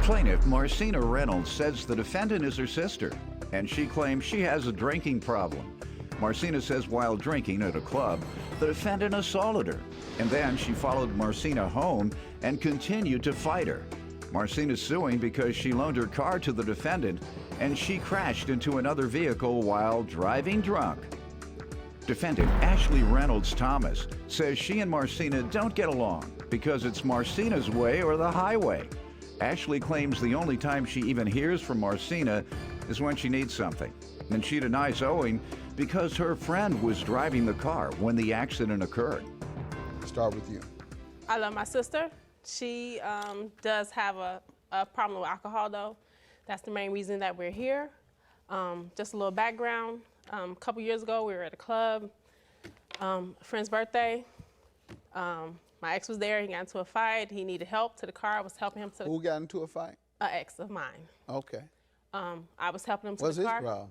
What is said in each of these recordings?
Plaintiff Marcina Reynolds says the defendant is her sister, and she claims she has a drinking problem. Marcina says while drinking at a club, the defendant assaulted her, and then she followed Marcina home and continued to fight her. Marcina's suing because she loaned her car to the defendant, and she crashed into another vehicle while driving drunk. Defendant Ashley Reynolds Thomas says she and Marcina don't get along because it's Marcina's way or the highway. Ashley claims the only time she even hears from Marcina is when she needs something, and she denies owing because her friend was driving the car when the accident occurred. Start with you. I love my sister. She does have a problem with alcohol, though. That's the main reason that we're here. Just a little background. A couple years ago, we were at a club, a friend's birthday. My ex was there. He got into a fight. He needed help to the car. I was helping him to. Who got into a fight? An ex of mine. Okay. I was helping him to What's the his car. problem?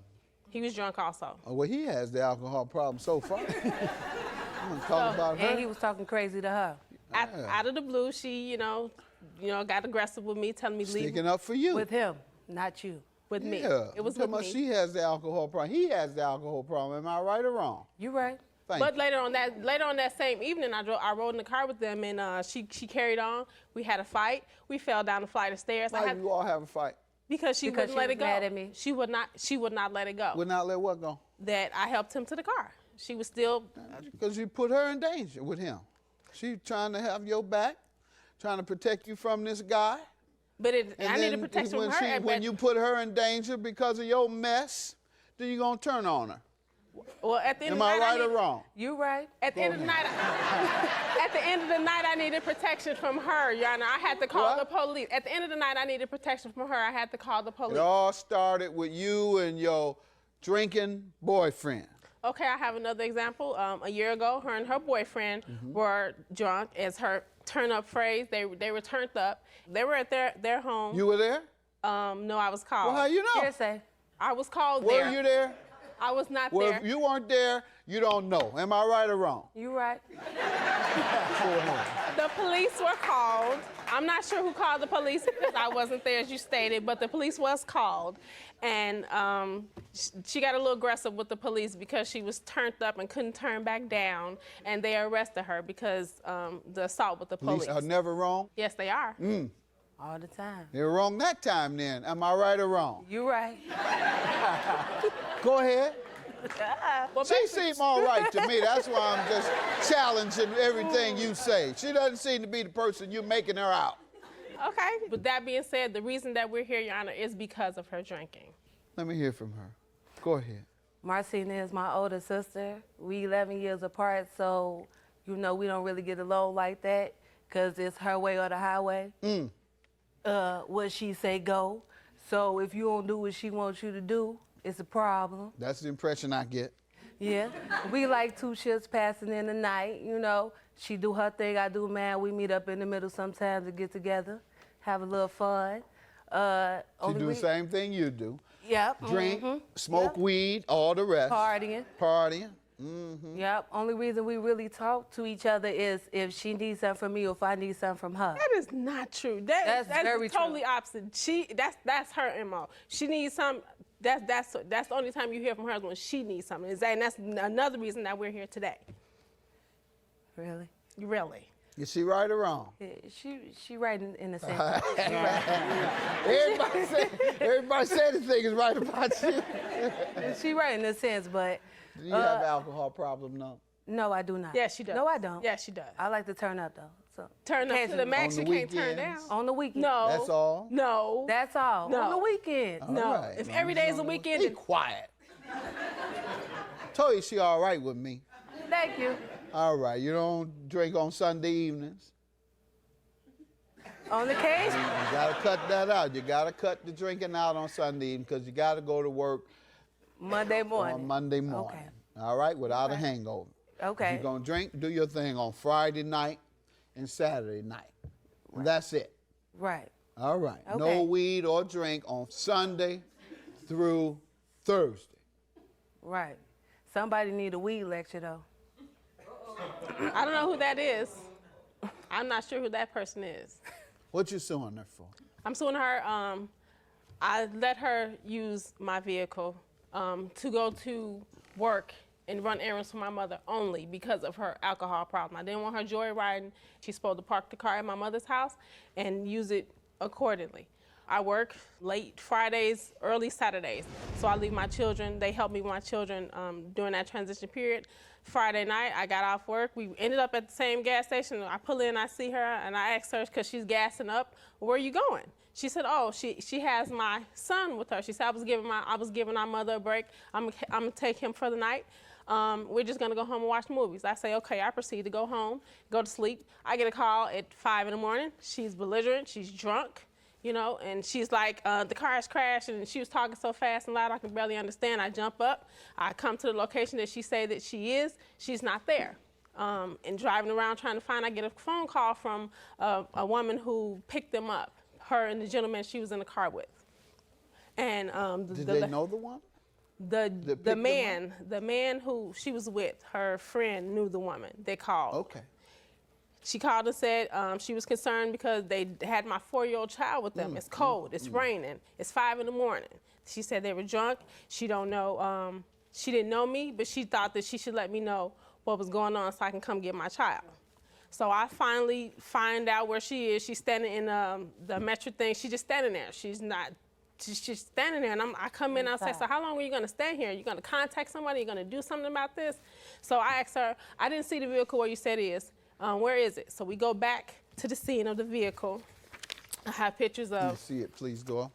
He was drunk also. Oh, well, he has the alcohol problem so far. I'm gonna talk about her. And he was talking crazy to her. Out of the blue, she, got aggressive with me, telling me to leave Sticking up for you. With him, not you. with me. Yeah. It was I'm with talking me. about she has the alcohol problem. He has the alcohol problem. Am I right or wrong? You right. Thank But you. later on that same evening, I rode in the car with them, and she carried on. We had a fight. We fell down a flight of stairs. Why you all have a fight? Because she wouldn't let was it go. mad at me. She would not let it go. Would not let what go? That I helped him to the car. She was still. Because you put her in danger with him. She trying to have your back, trying to protect you from this guy. But I And needed then protection from her. when you put her in danger because of your mess, then you're going to turn on her. Well, at the end Am of the I night, right or wrong? You right. At the end of the night, at the end of the night, I needed protection from her, Your Honor. I had to call What? the police. At the end of the night, I needed protection from her. I had to call the police. It all started with you and your drinking boyfriend. Okay, I have another example. A year ago, her and her boyfriend were drunk, as her turn-up phrase. They were turned up. They were at their home. You were there? No, I was called. Well, how you know? Hearsay. I was called Were there. you there? I was not Well, there. if you weren't there, you don't know. Am I right or wrong? You right. The police were called. I'm not sure who called the police because I wasn't there, as you stated, but the police was called. And she got a little aggressive with the police because she was turned up and couldn't turn back down. And they arrested her because the assault with the police. Police are never wrong. Yes, they are. All the time. They were wrong that time then. Am I right or wrong? You right. Go ahead. Well, She seemed all right to me. That's why I'm just challenging everything you say. She doesn't seem to be the person you're making her out. okay. With that being said, the reason that we're here, Your Honor, is because of her drinking. Let me hear from her. Go ahead. Marcina is my older sister. We 11 years apart, so, we don't really get along like that because it's her way or the highway. What she say go. So if you don't do what she wants you to do, it's a problem. That's the impression I get. Yeah. We like two ships passing in the night, She do her thing, I do mine. We meet up in the middle sometimes to get together, have a little fun. She do the same thing you do. Yep. Drink, smoke weed, all the rest. Partying. Partying. Yep. Only reason we really talk to each other is if she needs something from me or if I need something from her. That is not true. That's very totally true. opposite. That's her MO. She needs some. That's the only time you hear from her is when she needs something. And that's another reason that we're here today. Really? Really. Is she right or wrong? Yeah, she right in a sense. Everybody say anything is right about you. She right in a sense, but Do you have alcohol problem? No. no, I do not. Yes, she does. No, I don't. Yes, she does. I like to turn up though. So Turn up to the occasionally. max. On You the can't turn down. weekends? On the weekend. No. That's all? No. That's all. No. On the weekend. No. All right. If Long every as day it's is a on the- weekend, Be then- quiet. Told you she all right with me. Thank you. All right. You don't drink on Sunday evenings. On occasion. You gotta cut that out. You gotta cut the drinking out on Sunday because you gotta go to work Monday morning. on Monday morning. Okay. All right, without a hangover. If Okay. you're gonna drink, do your thing on Friday night and Saturday night. And that's it. Right. All right. No Okay. weed or drink on Sunday through Thursday. Right. Somebody need a weed lecture though. I don't know who that is. I'm not sure who that person is. What you suing her for? I'm suing her. I let her use my vehicle to go to work and run errands for my mother only because of her alcohol problem. I didn't want her joyriding. She's supposed to park the car at my mother's house and use it accordingly. I work late Fridays, early Saturdays. So I leave my children, they help me with my children during that transition period. Friday night, I got off work. We ended up at the same gas station. I pull in, I see her, and I asked her, because she's gassing up, where are you going? She said, oh, she has my son with her. She said, I was giving our mother a break. I'm gonna take him for the night. We're just gonna go home and watch movies. I say, okay, I proceed to go home, go to sleep. I get a call at 5 in the morning. She's belligerent, she's drunk, you know, and she's like, the car has crashed, and she was talking so fast and loud I can barely understand. I jump up, I come to the location that she say that she is, she's not there. And driving around trying to find, I get a phone call from a woman who picked them up, her and the gentleman she was in the car with. And Did they know the one? The man who she was with, her friend knew the woman. They called. Okay. She called and said she was concerned because they had my 4-year-old child with them. It's cold, it's raining, it's 5 in the morning. She said they were drunk. She don't know, she didn't know me, but she thought that she should let me know what was going on so I can come get my child. So I finally find out where she is. She's standing in the metro thing. She's just standing there. She's just standing there, and I come in and I say, so how long are you gonna stand here? Are you gonna contact somebody? Are you gonna do something about this? So I asked her, I didn't see the vehicle where you said it is. Where is it? So we go back to the scene of the vehicle. I have pictures Let me of, see it, please, Doyle.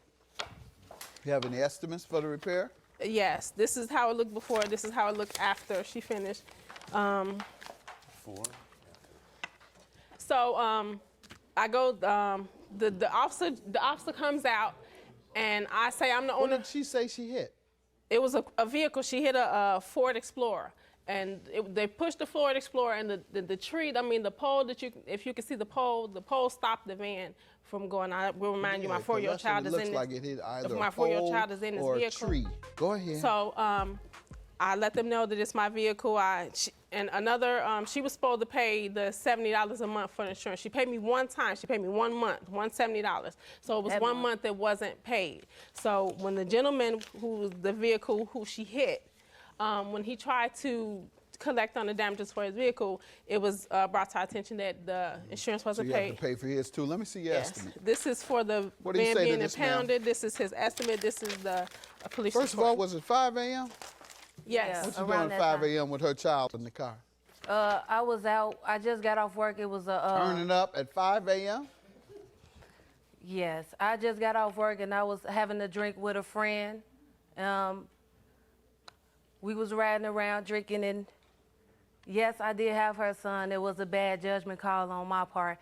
You have any estimates for the repair? yes, this is how it looked before, this is how it looked after she finished. So I go, the officer comes out, and I say I'm the What owner. did she say she hit? It was a vehicle. She hit a Ford Explorer, and they pushed the Ford Explorer, and the tree. I mean, the pole that if you can see the pole stopped the van from going. I will remind you, my 4-year-old child is in this. Looks like it hit either my a 4-year-old pole child is in this or a vehicle. tree. Go ahead. So I let them know that it's my vehicle. And another, she was supposed to pay the $70 a month for the insurance. She paid me one time. She paid me 1 month, $170. So it was That 1 month. month that wasn't paid. So when the gentleman who was the vehicle who she hit, when he tried to collect on the damages for his vehicle, it was brought to our attention that the insurance So wasn't you have paid. to pay for his too. Let me see your Yes. estimate. This is for the What do you van say to being this, ma'am? impounded. This is his estimate. This is the police First of report. all, was it 5 a.m.? Yes. What you Around doing at that 5 time. a.m. with her child in the car? I was out. I just got off work. It was a. Turning up at 5 a.m.? Yes, I just got off work and I was having a drink with a friend. We was riding around drinking, and yes, I did have her son. It was a bad judgment call on my part,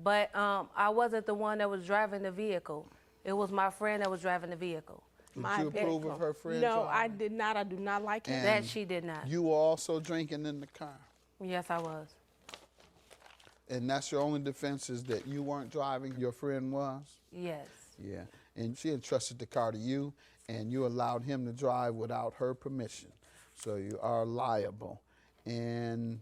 but I wasn't the one that was driving the vehicle. It was my friend that was driving the vehicle. Did My you approve vehicle. of her friend No, driving? I did not. I do not like him. And That she did not. You were also drinking in the car. Yes, I was. And that's your only defense, is that you weren't driving, your friend was? Yes. Yeah. And she entrusted the car to you, and you allowed him to drive without her permission. So you are liable. And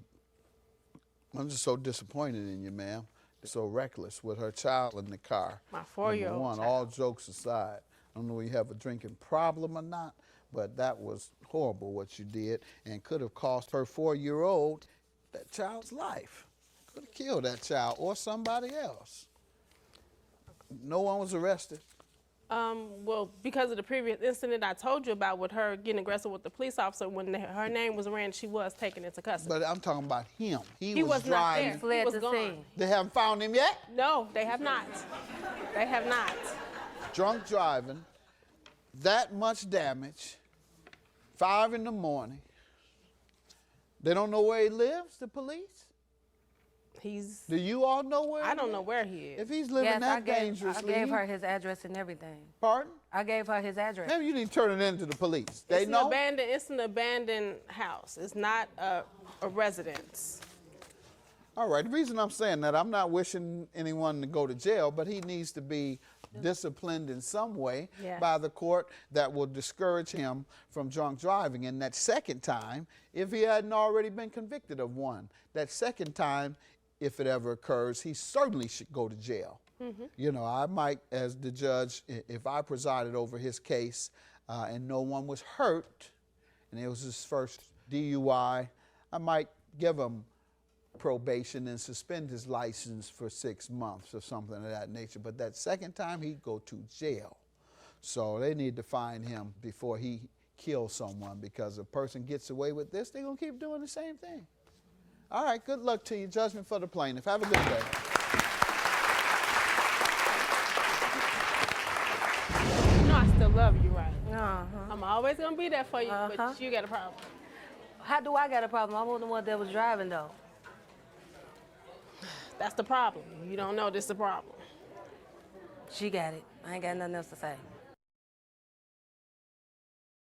I'm just so disappointed in you, ma'am. So reckless with her child in the car. My 4-year-old Number one, child. all jokes aside, I don't know if you have a drinking problem or not, but that was horrible what you did, and could have cost her 4-year-old that child's life. Could have killed that child or somebody else. No one was arrested. Well, because of the previous incident I told you about with her getting aggressive with the police officer, when her name was ran, she was taken into custody. But I'm talking about him. He was not driving. there. He Fled was the gone. scene. They haven't found him yet? No, they have not. They have not. Drunk driving, that much damage, 5 in the morning. They don't know where he lives, the police? He's. Do you all know where I he don't know lives? where he is. If he's living Yes, that I dangerously, gave her his address and everything. pardon? I gave her his address. Maybe you didn't turn it in to the police. They It's know? It's an abandoned house. It's not a residence. All right, the reason I'm saying that, I'm not wishing anyone to go to jail, but he needs to be disciplined in some way Yeah. by the court that will discourage him from drunk driving. And that second time, if he hadn't already been convicted of one, that second time, if it ever occurs, he certainly should go to jail. You know, I might, as the judge, if I presided over his case and no one was hurt, and it was his first DUI, I might give him probation and suspend his license for 6 months or something of that nature. But that second time, he'd go to jail. So they need to find him before he kills someone, because if a person gets away with this, they're going to keep doing the same thing. All right, good luck to you. Judgment for the plaintiff. Have a good day. You know I still love you, right? Uh-huh. I'm always gonna be there for you, but you got a problem. How do I got a problem? I'm the one that was driving, though. That's the problem. You don't know this is the problem. She got it. I ain't got nothing else to say.